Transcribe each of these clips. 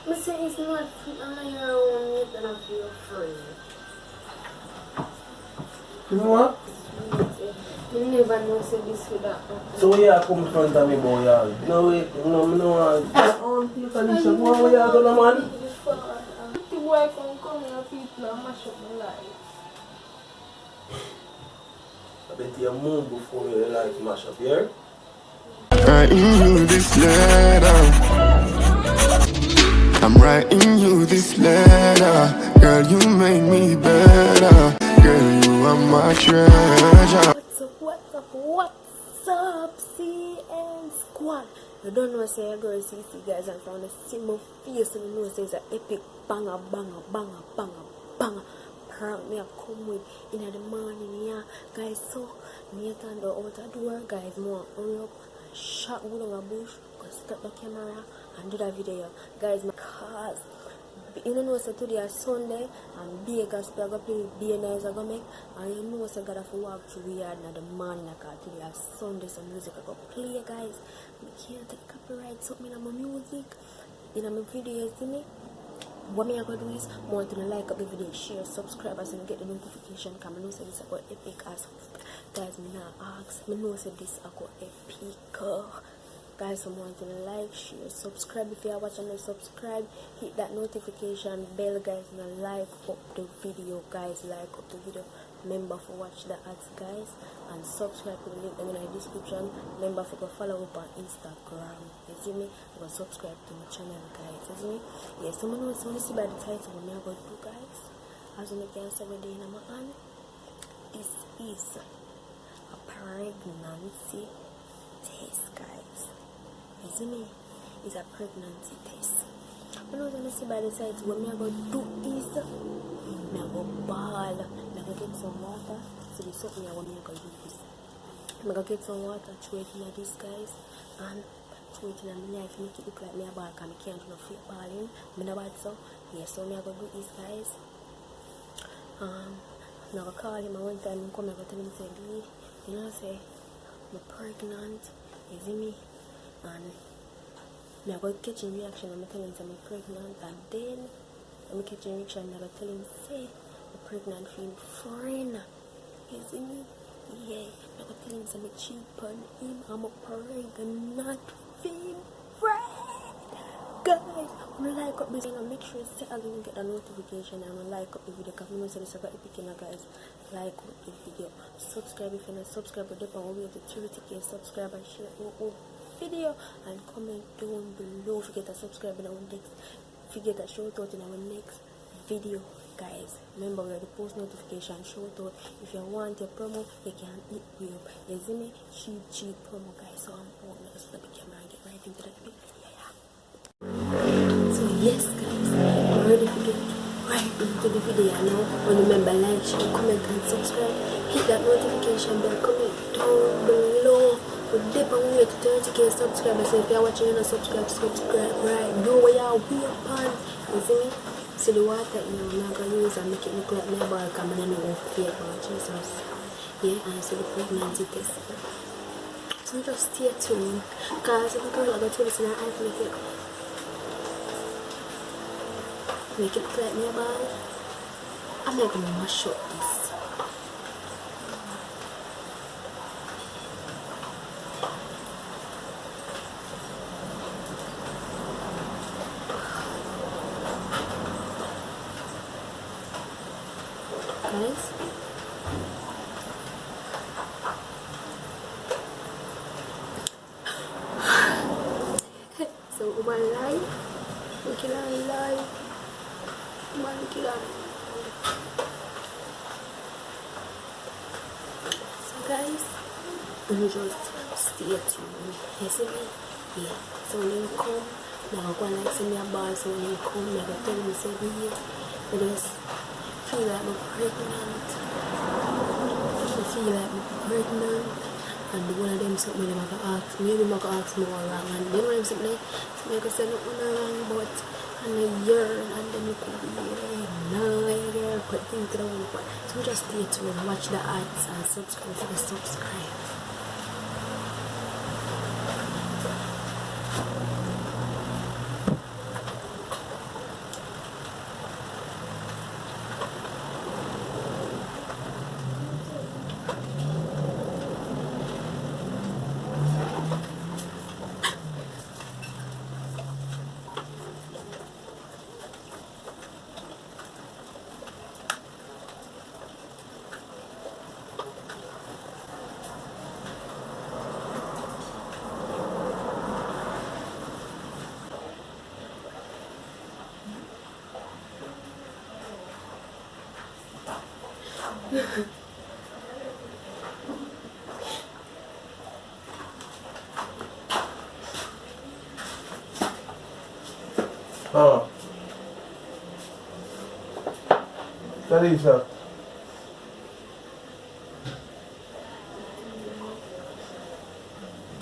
I say it's not on your own, you don't feel free. You know what? You never know say this with that. So yeah, come in front of me, boy. Yeah. No wait, no. Look at this. What are you doing, man? The boy come here, people and mash up my life. I bet you move before your life mash up here. Writing you this letter. I'm writing you this letter. Girl, you make me better. Girl, you are my treasure. What's up, CN squad? You don't know say I go to CECE guys and found a simple face and you know say it's an epic banger prank me I come with in the morning, yeah guys. So me turn the outer door, guys. More hurry up, shot wood on a bush, go stop the camera and do that video, guys. Because you know say today is Sunday and be a gospel I go play be nice I go make, and you know say gotta walk through yard in the morning because today is Sunday, so music I go play, guys. I can't take copyright something in my music in my videos, see me. What me I gonna do is more to like up the video, share, subscribe as and get the notification. Cause I know say this I got epic as guys. Me not ask, me know say this I got epic. Guys, I'm want to like, share, subscribe. If you are watching and subscribe, hit that notification bell, guys, and like up the video, guys. Like up the video. Remember for watch the ads, guys, and subscribe to the link in the description. Remember for go follow up on Instagram. You see me? Go subscribe to my channel, guys. You see me? Yes, someone wants to see by the title what me about to do, guys. As you can see every day in my hand, this is a pregnancy test, guys. You see me? It's a pregnancy test. You know what I see by the side what me about to do is me go ball. Me go get some water. So this something I want me to do this. Me go get some water, throw it here this, guys, and throw it in my life, make it look like me a ball because I can't do no fake balling. Me no bad so. Yeah, so me I go do this, guys. I go call him one time and come I go tell him say, you know say I'm pregnant, you see me? And I go catch him reaction and I tell him say I'm pregnant, and then I'm catching reaction and I go tell him say I'm pregnant for him friend. You see me? Yeah, I go tell him say I'm cheap on him, I'm a pregnant for him friend. Guys, I'm gonna like up this and make sure you again get the notification and like up the video because I'm going to say this about epic, guys. Like up the video, subscribe if you're not subscribed, but we'll be able to 30k subscribers, share our video and comment down below. Forget to subscribe in our next, forget to shout out in our next video, guys. Remember we have the post notification shout out. If you want your promo, you can hit me up. You see me? Cheap promo, guys. So I'm out now, so the camera and get right into that video. So yes, guys, I'm ready to get right into the video now. And remember, like, share, comment and subscribe. Hit that notification bell, comment down below. We're dip on way to 30k subscribers. So if you're watching and subscribe right now. Where you're way upon. You see me? See the water, you know, I'm not gonna use and make it look like my ball coming in with fake on Jesus. Yeah, and so the pregnancy test. So just stay tuned. Because if you go to this and I make it. Make it like me about. I'm not gonna mash up this. Guys, so one live, we can live. So guys, you just stay tuned. You see me? Yeah. So when you come, now go and see me a bar. So when you come, I go tell me say I just feel like I'm pregnant. I feel like I'm pregnant. And one of them something them I ask, maybe I can ask more wrong, and then one of them something I can say nothing wrong about and a year, and then you could be no year, but things that I want to. So just stay tuned, watch the ads and subscribe to the subscribe. Oh. Talisha.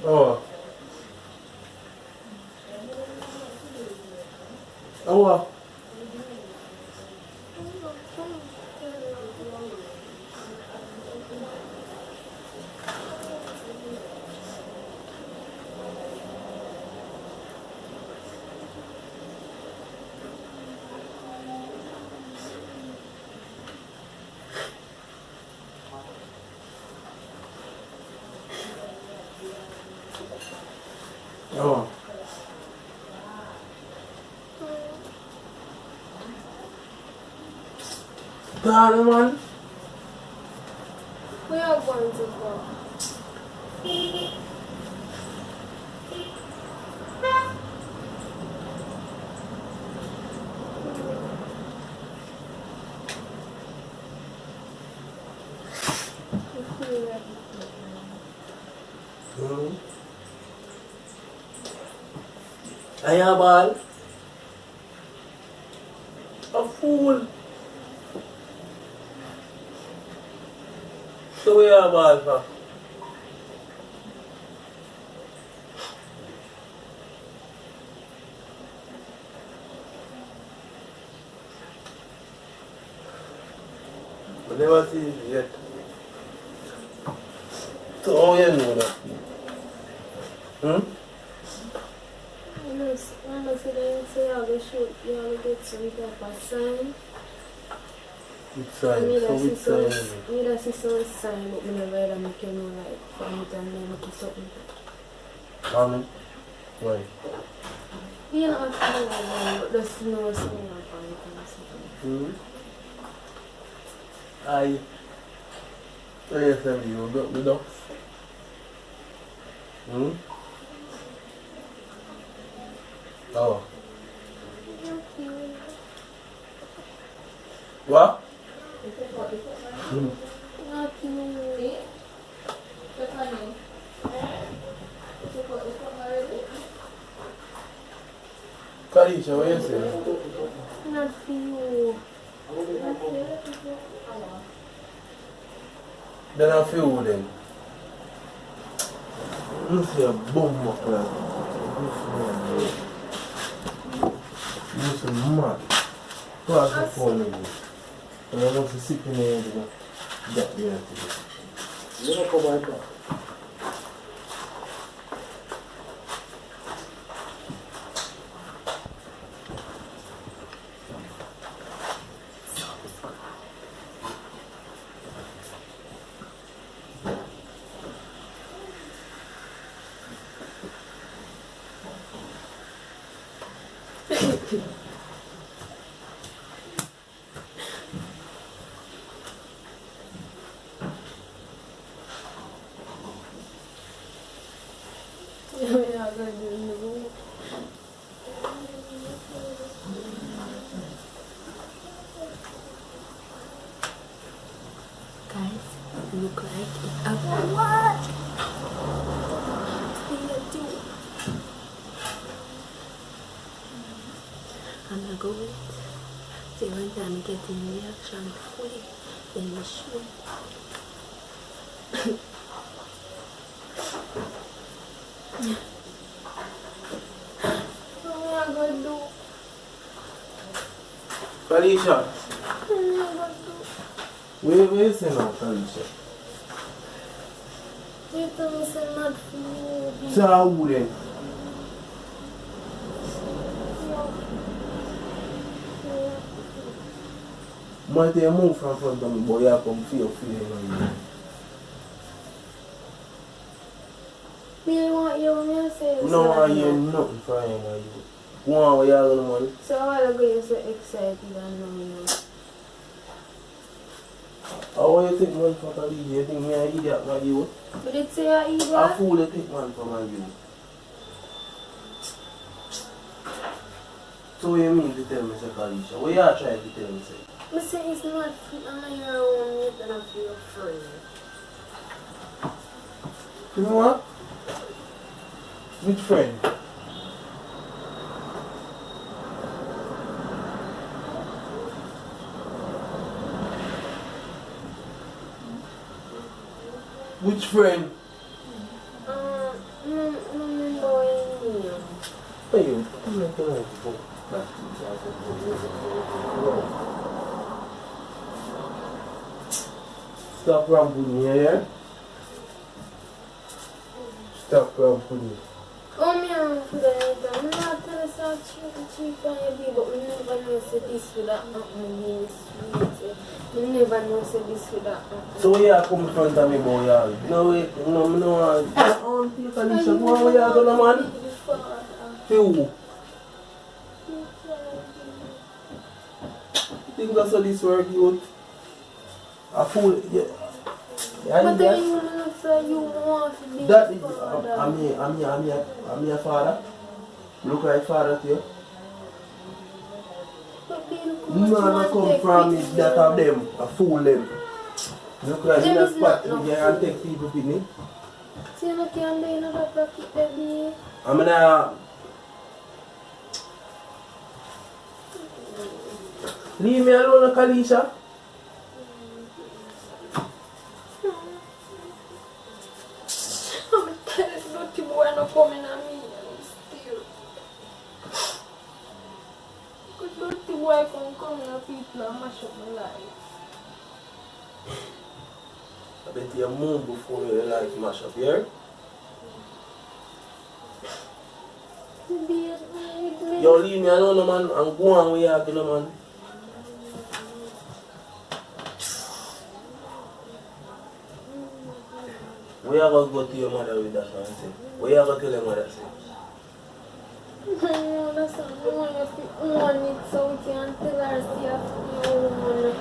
Oh. Oh. Oh. Dale, man. We are going to go. Ayabal. A fool. So we are ball for. I never see it yet. So how you know that? Honestly, they say how they shoot, you have to get some type of sign. It's I sign. need So to see it's some, sign. need to see some sign, but I never ever make you know, like, from it and then make it something. Amen. Why? You don't have to know, but just know something about it and something. I tell you got me though. Oh. What? Kalisha, what you say? Not for you. Then I feel then. You see a bomb up there. You see mad. Pass the phone in. And I want to sit in there and that there today. You don't come right back. Yeah, I'm going to do in the room. Guys, look like it up. What? See you too. I'm gonna go with see when I'm getting reaction fully in the show. What am I gonna do? Kalisha, What am I gonna do? where you say now, Kalisha? You tell me say not food. So who then? Might they move from front of me, boy, you come feel on you. Me want you when I say you No, I say hear no. nothing from you, man. One way you are going to money. So a while ago you so excited and now you know. How you think man for Kalisha? You think me an idiot, man, you? But did say I eat A that? fool you think man for man, you? So what you mean to tell me, say, Kalisha? What you are trying to tell me, say? I say it's not on your own yet and I feel afraid. You know what? Which friend? Which friend? Hey, you stop rambling here. Stop rambling. Come here, I'm not telling you cheap on your baby, but we never know say this with that being sweet. We never know say this with that. So where you come in front of me, boy? No, wait, no. Auntie, Kalisha, go on, where you going, man? Who? You think that's how this work, youth? A fool, yeah. But then you know say you want to be That the is, father. I'm your father. Look like father to you. But Bill, No come from me, that of them, a fool them. Look like Them in a is spot not you and take people with me. see you can't do another pocket, baby. I'm gonna leave me alone, Kalisha. I'm telling you, dirty boy not coming at me and still. Because dirty boy come at people and mash up my life. I bet you move before your life mash up here. Yo, leave me alone, man, and go on where you are going, man. Where you going to go to your mother with that, man? Say? Where you going to tell your mother, say? No, that's not the one if you own it so we can tell her see if you own it.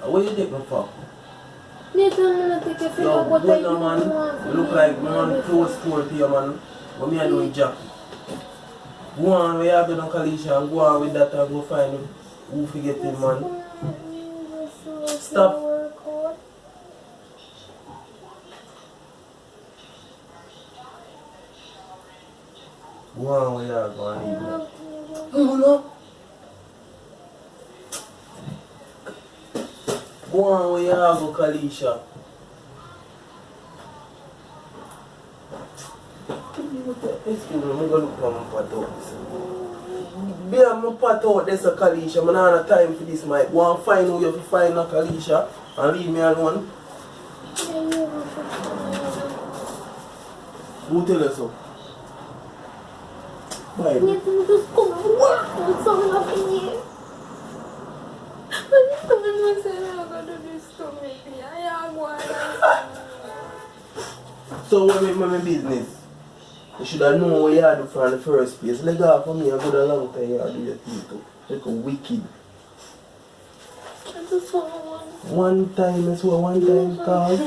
What you take me for? Later I'm gonna take it for Yo, what go I now, man. You look like man close store to you, man. What me I doing, Jack? Go on, where you going to Kalisha, and go on with that and go find who forget him, man. Stop. Go on where you going to leave me. No. Go on where you go, Kalisha. Excuse me, I'm going to look for my pot out. Be my pot out, there's a Kalisha. I don't have time for this, Mike. Go and find who you have to find a Kalisha and leave me alone. Who tell you so? Bye. Just come and work on something up in here. I don't say I'm going to do this to me. I am going So what make my business? You should have known what you had to do from the first place. Let go for me, I got a long time you had to do your thing too. Like a wicked. I just want One time, I swear, one time, cause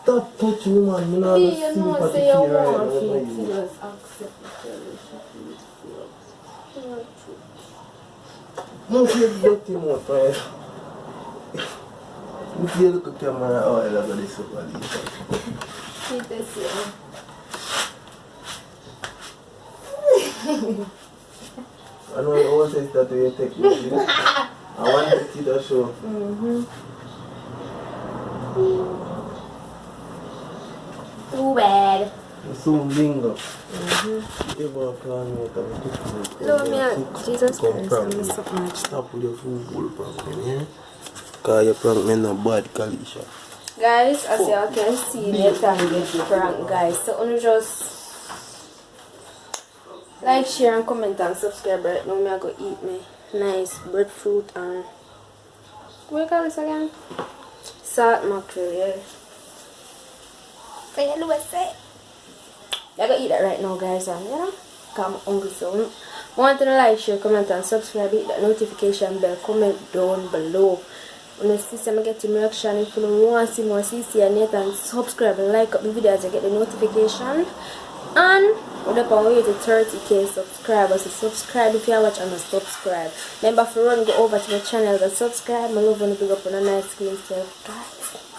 stop touching me, man. I'm not you know, sympathy say you for you right want now. to What you? just accept the relationship. No, you dirty mouth, right? If you look at the camera, oh, I love this super Keep this here. I know you always say that way you take me. I want to see the show. Too bad. Soon bingo. Ever plan me to Love me out. Jesus Christ, I miss so much. Stop with your fool prank me, because you prank me no bad, Kalisha. Guys, as you all can see, the time get prank, guys. So, you just like, share, and comment and subscribe right now. I go eat me nice breadfruit and what you call this again? Salt mackerel, yeah. Can you do it? I go eat that right now, guys, and you know, come hungry. So, want to like, share, comment and subscribe, hit that notification bell, comment down below. When you see some getting reaction, if you want to see more CC and Nathan, subscribe and like up the video as you get the notification. And we're up on way to 30k subscribers. So subscribe if you are watching and subscribe. Remember, if you run, go over to my channel and subscribe. I love when you pick up on a nice screen self, guys.